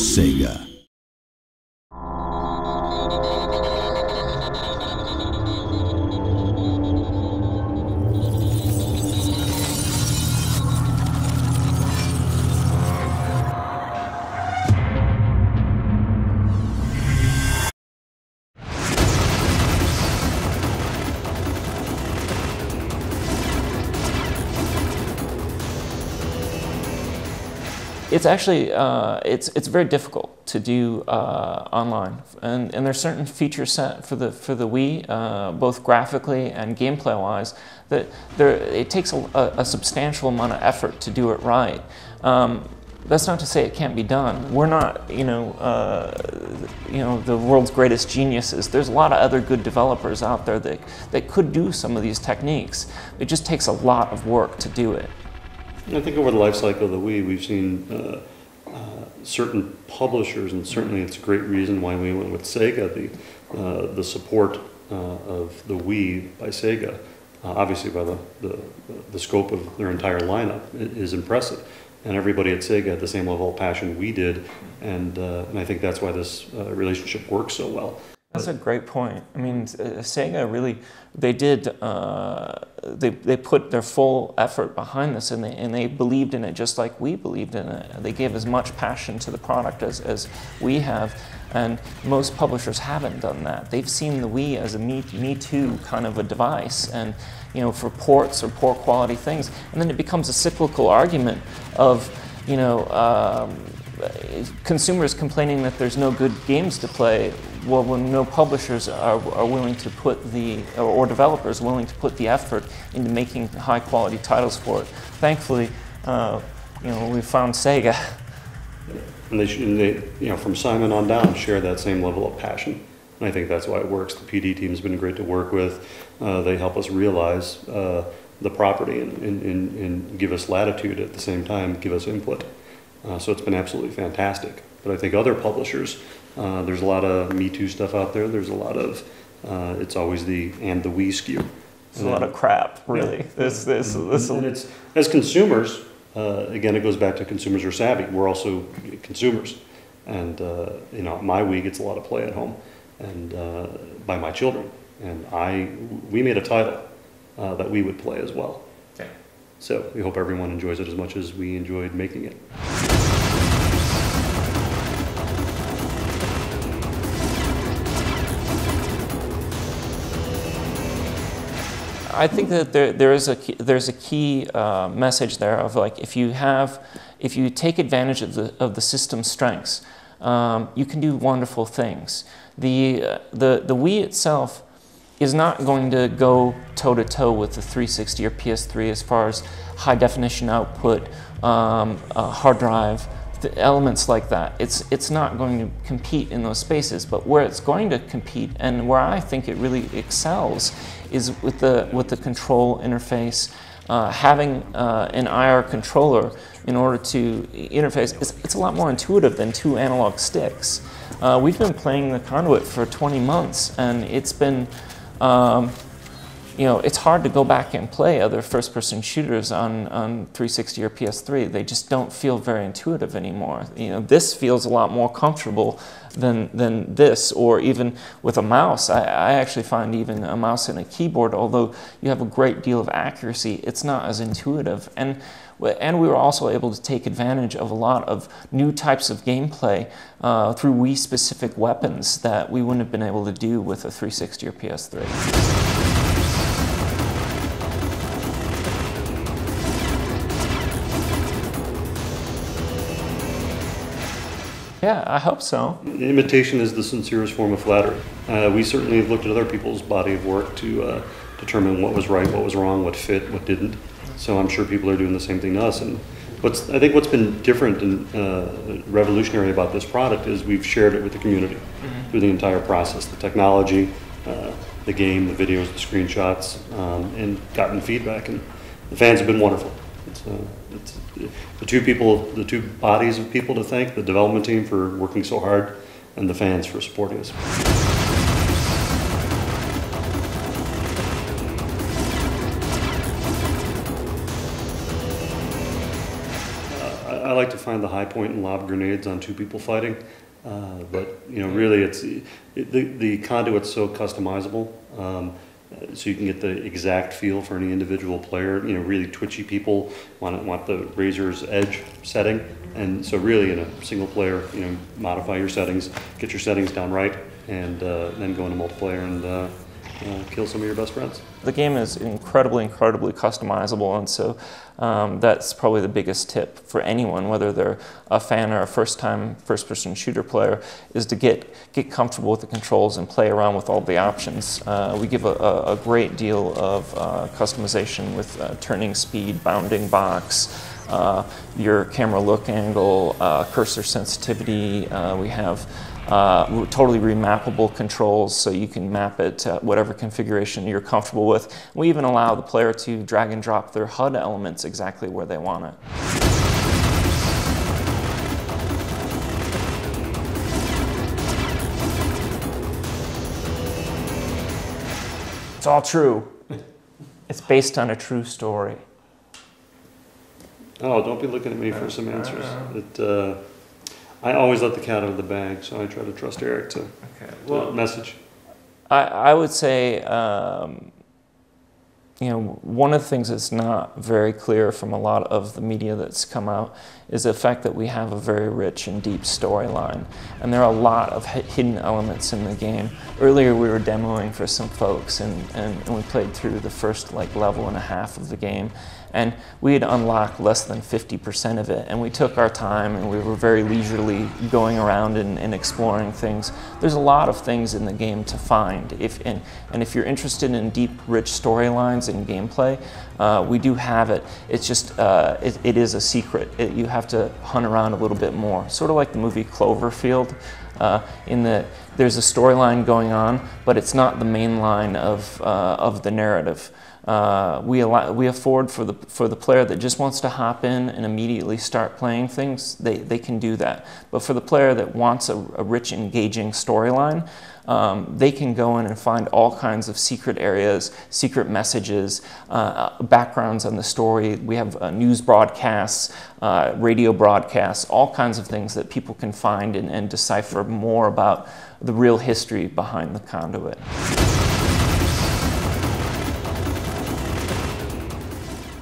Sega. It's actually, it's very difficult to do online, and there's certain feature set for the Wii, both graphically and gameplay-wise, that it takes a substantial amount of effort to do it right. That's not to say it can't be done. We're not, the world's greatest geniuses. There's a lot of other good developers out there that could do some of these techniques. It just takes a lot of work to do it. I think over the life cycle of the Wii, we've seen certain publishers, and certainly it's a great reason why we went with Sega, the support of the Wii by Sega, obviously by the scope of their entire lineup, is impressive. And everybody at Sega had the same level of passion we did, and I think that's why this relationship works so well. That's a great point. I mean, Sega really, they did, they put their full effort behind this, and they believed in it just like we believed in it. They gave as much passion to the product as we have, and most publishers haven't done that. They've seen the Wii as a Me Too kind of a device, and for ports or poor quality things, and then it becomes a cyclical argument of, consumers complaining that there's no good games to play. Well, when no publishers are willing to put or developers willing to put the effort into making high quality titles for it. Thankfully, we found Sega. And they, from Simon on down, share that same level of passion. And I think that's why it works. The PD team's been great to work with. They help us realize the property and give us latitude at the same time, give us input. So it's been absolutely fantastic. But I think other publishers, there's a lot of Me Too stuff out there. There's a lot of, it's always the Wii skew. There's a lot of crap, really. Yeah. And it's, as consumers, again, it goes back to consumers are savvy. We're also consumers. And, my Wii gets a lot of play at home and by my children. And we made a title that we would play as well. Okay. So we hope everyone enjoys it as much as we enjoyed making it. I think that there's a key message there of, like, if you take advantage of the system's strengths, you can do wonderful things. The Wii itself is not going to go toe-to-toe with the 360 or PS3 as far as high definition output, hard drive, elements like that. It's not going to compete in those spaces, but where it's going to compete, and where I think it really excels, is with the control interface. Having an IR controller in order to interface, it's a lot more intuitive than two analog sticks. We've been playing the Conduit for 20 months, and it's been, it's hard to go back and play other first-person shooters on 360 or PS3. They just don't feel very intuitive anymore. This feels a lot more comfortable than this, or even with a mouse. I actually find even a mouse and a keyboard, although you have a great deal of accuracy, it's not as intuitive. And we were also able to take advantage of a lot of new types of gameplay through Wii-specific weapons that we wouldn't have been able to do with a 360 or PS3. Yeah, I hope so. Imitation is the sincerest form of flattery. We certainly have looked at other people's body of work to determine what was right, what was wrong, what fit, what didn't. So I'm sure people are doing the same thing to us. And I think what's been different and revolutionary about this product is we've shared it with the community through the entire process, the technology, the game, the videos, the screenshots, and gotten feedback. And the fans have been wonderful. It's the two bodies of people to thank, the development team for working so hard, and the fans for supporting us. I like to find the high point and lob grenades on two people fighting. But really, the conduit's so customizable, so you can get the exact feel for any individual player. Really twitchy people want the razor's edge setting, and so really in a single player, modify your settings, get your settings down right, and then go into multiplayer and kill some of your best friends. The game is incredibly customizable, and so that's probably the biggest tip for anyone, whether they're a fan or a first-time first-person shooter player, is to get comfortable with the controls and play around with all the options. We give a great deal of customization with turning speed, bounding box, your camera look angle, cursor sensitivity. We have totally remappable controls, so you can map it to whatever configuration you're comfortable with. We even allow the player to drag and drop their HUD elements exactly where they want it. It's all true. It's based on a true story. Oh, don't be looking at me for some answers. I always let the cat out of the bag, so I try to trust Eric to message. I would say, one of the things that's not very clear from a lot of the media that's come out is the fact that we have a very rich and deep storyline. And there are a lot of hidden elements in the game. Earlier we were demoing for some folks, and we played through the first level and a half of the game. And we had unlocked less than 50% of it, and we took our time and we were very leisurely going around and exploring things. There's a lot of things in the game to find, and if you're interested in deep, rich storylines and gameplay, we do have it. It's just, it is a secret. You have to hunt around a little bit more, sort of like the movie Cloverfield. In that there's a storyline going on, but it's not the main line of the narrative. We afford for the player that just wants to hop in and immediately start playing things, they can do that. But for the player that wants a rich, engaging storyline, they can go in and find all kinds of secret areas, secret messages, backgrounds on the story. We have news broadcasts, radio broadcasts, all kinds of things that people can find and decipher more about the real history behind the Conduit.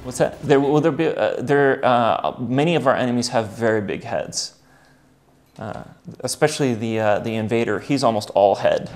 What's that? Many of our enemies have very big heads, especially the invader. He's almost all head.